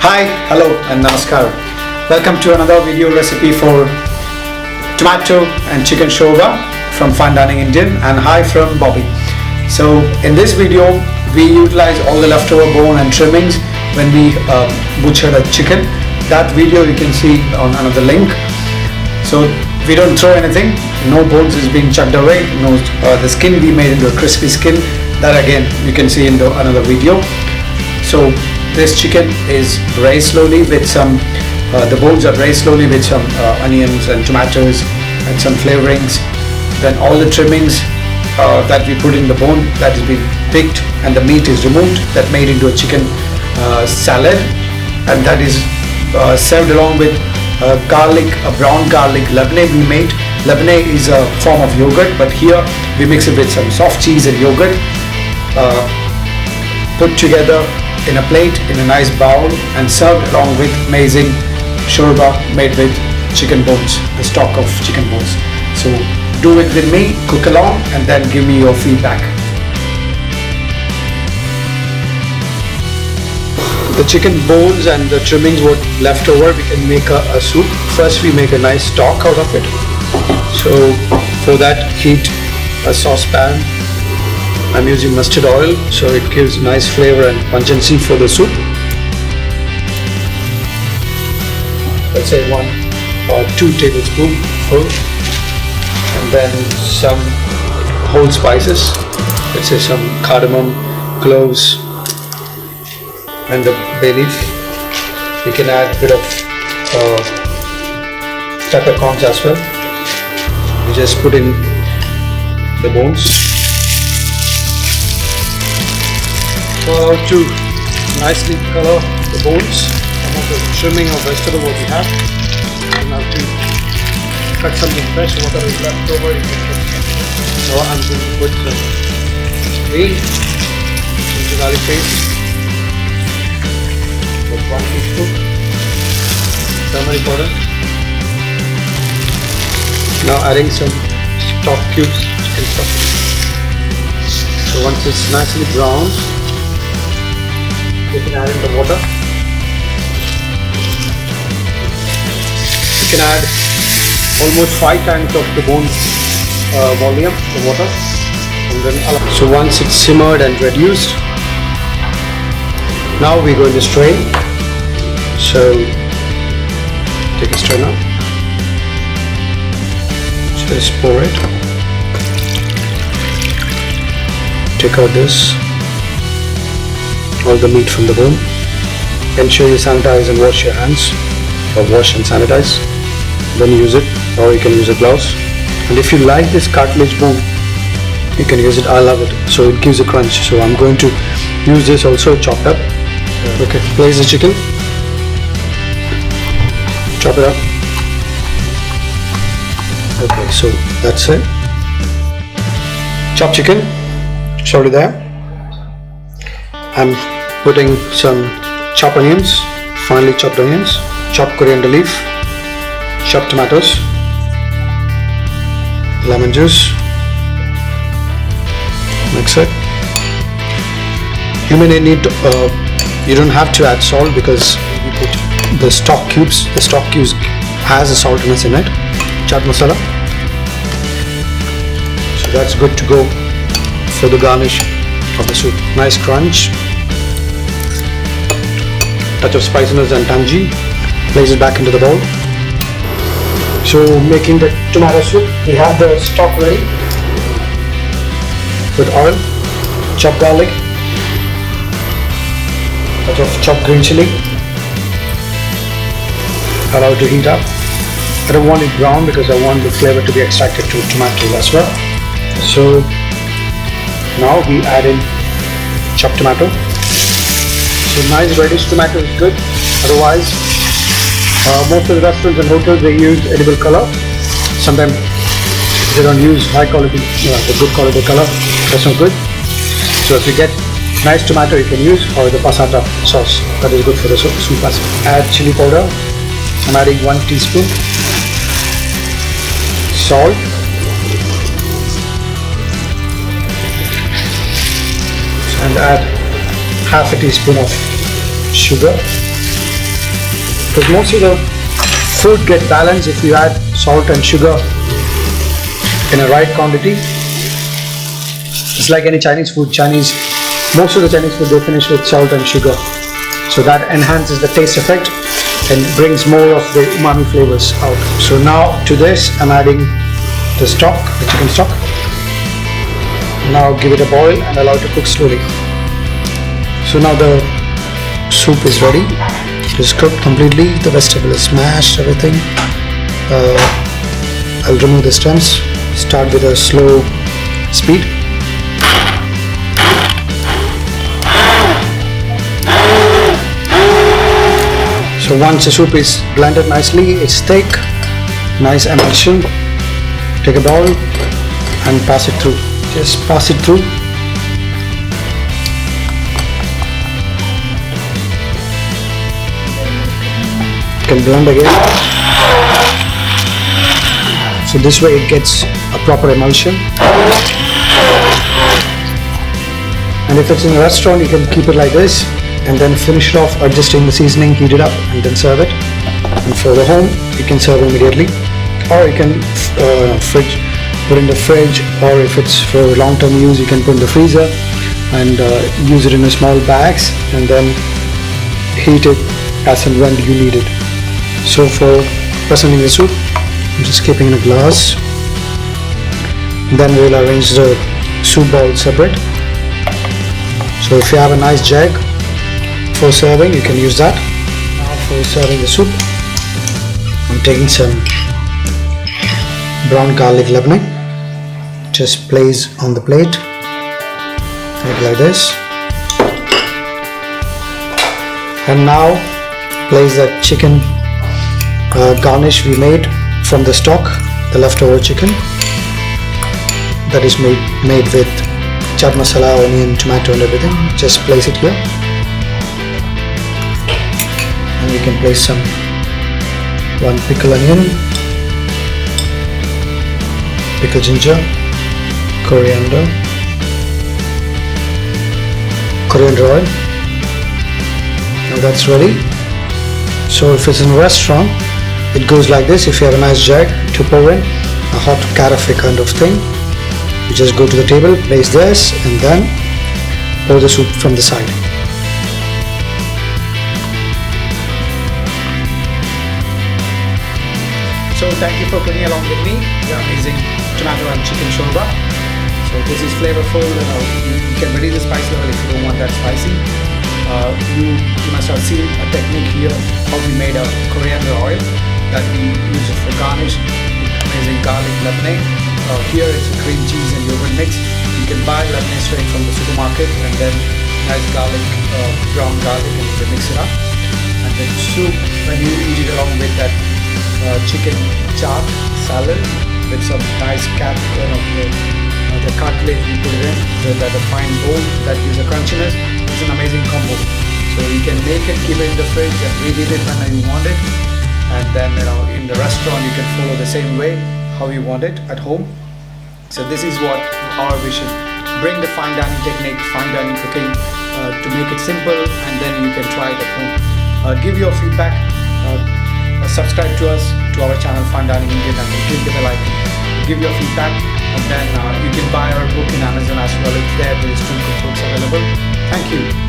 Hi, hello and namaskar. Welcome to another video recipe for tomato and chicken shorba from Fine Dining Indian, and hi from Bobby. So in this video we utilize all the leftover bone and trimmings when we butchered a chicken. That video you can see on another link. So we don't throw anything, no bones is being chucked away, the skin we made into a crispy skin. That again you can see in another video. So this chicken is braised slowly with some, the bones are braised slowly with some onions and tomatoes and some flavorings. Then all the trimmings that we put in the bone, that has been picked, and the meat is removed, that made into a chicken salad, and that is served along with garlic, a brown garlic labneh we made. Labneh is a form of yogurt, but here we mix it with some soft cheese and yogurt, put together in a plate in a nice bowl and served along with amazing shorba made with chicken bones, the stock of chicken bones. So do it with me, cook along, and then give me your feedback. The chicken bones and the trimmings were left over, we can make a soup. First we make a nice stock out of it. So for that, heat a saucepan. I'm using mustard oil, so it gives nice flavor and pungency for the soup. Let's say 1 or 2 tablespoons full, and then some whole spices. Let's say some cardamom, cloves, and the bay leaf. We can add a bit of peppercorns as well. We just put in the bones. Allow to nicely color the bones, some of the trimming of vegetable what we have. And now to cut something fresh, whatever is left over you can put. So I'm going to put some green ginger garlic paste, with 1 teaspoon turmeric powder. Now adding some stock cubes, chicken stock. So once it's nicely browned, you can add in the water. You can add almost 5 times of the bone volume, the water. And then so once it's simmered and reduced, now we're going to strain. So take a strainer, just pour it, take out this, all the meat from the bone. Ensure you sanitize and wash your hands, or wash and sanitize, then use it, or you can use a gloves. And if you like this cartilage bone, you can use it. I love it, so it gives a crunch. So I'm going to use this also chopped up. Okay, place the chicken, chop it up. Okay, so that's it. Chopped chicken, showed it there. I'm putting some chopped onions, finely chopped onions, chopped coriander leaf, chopped tomatoes, lemon juice, mix it. You may need to, you don't have to add salt because we put the stock cubes. The stock cubes has a saltiness in it. Chaat masala. So that's good to go for the garnish of the soup. Nice crunch. Touch of spiciness and tangy. Place it back into the bowl. So making the tomato soup, we have the stock ready with oil, chopped garlic, touch of chopped green chilli. Allow it to heat up. I don't want it brown because I want the flavor to be extracted to tomatoes as well. So now we add in chopped tomato. So nice reddish tomato is good. Otherwise, most of the restaurants and hotels they use edible color. Sometimes they don't use high quality, the good quality color. That's not good. So if you get nice tomato, you can use, or the passata sauce. That is good for the soup. Add chili powder. I'm adding 1 teaspoon. Salt. And add half a teaspoon of sugar. because most of the food get balanced if you add salt and sugar in a right quantity. It's like any Chinese food. Most of the Chinese food they finish with salt and sugar, so that enhances the taste effect and brings more of the umami flavors out. So now to this I'm adding the chicken stock. Now give it a boil and allow it to cook slowly. So now the soup is ready. It is cooked completely. The vegetable is mashed, everything. I'll remove the stems. Start with a slow speed. So once the soup is blended nicely, it's thick, nice emulsion. Take a bowl and pass it through. Just pass it through. You can blend again. So this way it gets a proper emulsion. And if it's in a restaurant, you can keep it like this and then finish it off adjusting the seasoning, heat it up and then serve it. And for the home, you can serve immediately, or you can put in the fridge, or if it's for long-term use, you can put in the freezer and use it in a small bags and then heat it as and when you need it. So for presenting the soup, I'm just keeping in a glass. Then we'll arrange the soup bowl separate. So if you have a nice jug for serving, you can use that. Now for serving the soup, I'm taking some brown garlic leavening. Just place on the plate, like this. And now place the chicken garnish we made from the stock, the leftover chicken that is made with chaat masala, onion, tomato and everything. Just place it here. And we can place one pickle onion, pickle ginger, coriander oil. Now that's ready. So if it's in a restaurant, it goes like this. If you have a nice jug to pour in a hot carafe kind of thing, you just go to the table, place this and then pour the soup from the side. So thank you for cooking along with me the amazing tomato and chicken shorba. So this is flavorful. You can reduce the spice level if you don't want that spicy. You must have seen a technique here how we made a coriander oil that we use it for garnish with amazing garlic lemonade. Here it's a cream cheese and yogurt mix. You can buy lemonade straight from the supermarket and then nice garlic, brown garlic, and you can mix it up. And then soup, when you eat it along with that chicken chaat salad with some nice the cutlet you put it in, the fine bone that gives a crunchiness. It's an amazing combo. So you can make it, keep it in the fridge and reheat it when you want it. And then in the restaurant you can follow the same way how you want it at home. So this is what our vision: bring the fine dining technique, fine dining cooking to make it simple, and then you can try it at home. Give your feedback. Subscribe to us, to our channel Fine Dining Indian, and click the bell icon. Give your feedback, and then you can buy our book in Amazon as well. It's there. There is 2 cookbooks available. Thank you.